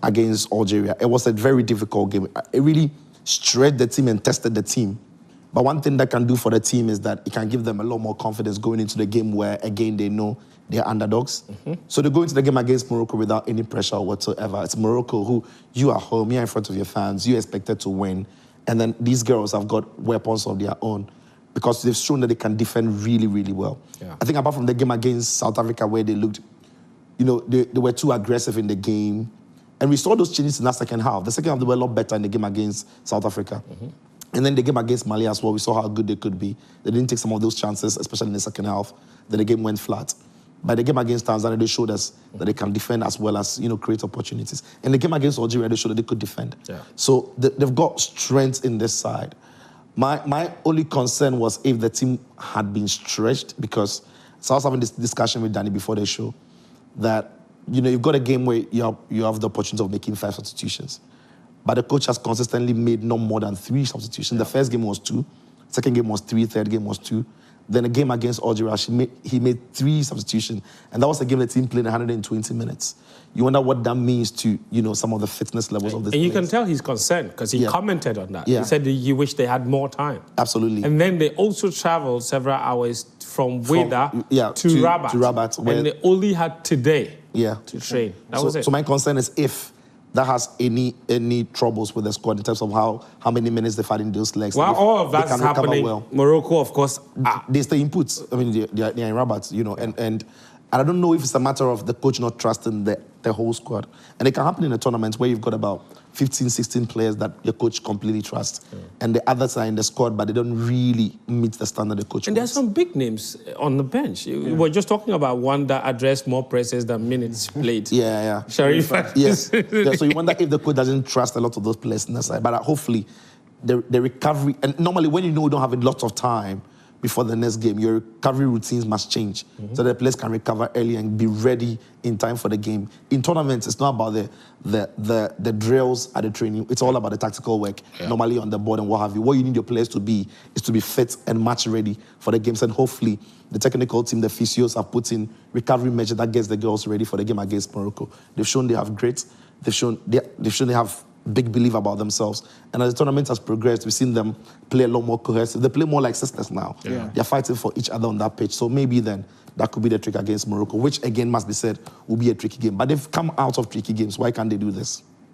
against Algeria. It was a very difficult game. It really stretched the team and tested the team. But one thing that can do for the team is that it can give them a lot more confidence going into the game where, again, they know they're underdogs. So they go into the game against Morocco without any pressure whatsoever. It's Morocco who, you are home, you're in front of your fans, you're expected to win. And then these girls have got weapons of their own because they've shown that they can defend really, really well. Yeah. I think apart from the game against South Africa where they looked, they were too aggressive in the game. And we saw those changes in that second half. The second half, they were a lot better in the game against South Africa. And then the game against Mali as well, we saw how good they could be. They didn't take some of those chances, especially in the second half. Then the game went flat. But the game against Tanzania, they showed us that they can defend as well as, create opportunities. And the game against Algeria, they showed that they could defend. Yeah. So they've got strength in this side. My only concern was if the team had been stretched, because so I was having this discussion with Danny before the show, that, you've got a game where you have the opportunity of making 5 substitutions. But the coach has consistently made no more than 3 substitutions. The first game was 2, second game was 3, third game was 2. Then a game against Algeria, he made 3 substitutions. And that was a game the team played 120 minutes. You wonder what that means to, some of the fitness levels of this And you can tell he's concerned because he commented on that. He said he wished they had more time. Absolutely. And then they also traveled several hours from Weda to Rabat. To Rabat. And they only had today to train. That was it. So my concern is if that has any troubles with the squad in terms of how many minutes they've had in those legs. While all of that is happening, Morocco, of course, they stay inputs. I mean, they're in Rabat, and I don't know if it's a matter of the coach not trusting the whole squad. And it can happen in a tournament where you've got about 15, 16 players that your coach completely trusts. And the others are in the squad, but they don't really meet the standard the coach And wants. there's some big names on the bench. We were just talking about one that addressed more presses than minutes played. Sharif. Yes. So you wonder if the coach doesn't trust a lot of those players in the side. But hopefully, the recovery... And normally, when you don't have a lot of time before the next game, your recovery routines must change so that the players can recover early and be ready in time for the game. In tournaments, it's not about the drills at the training. It's all about the tactical work, normally on the board and what have you. What you need your players to be is to be fit and match ready for the games. And hopefully, the technical team, the physios, have put in recovery measure that gets the girls ready for the game against Morocco. They've shown they have grit. They've shown they have big belief about themselves. And as the tournament has progressed, we've seen them play a lot more cohesive. They play more like sisters now. They're fighting for each other on that pitch. So maybe then that could be the trick against Morocco, which again must be said will be a tricky game. But they've come out of tricky games. Why can't they do this?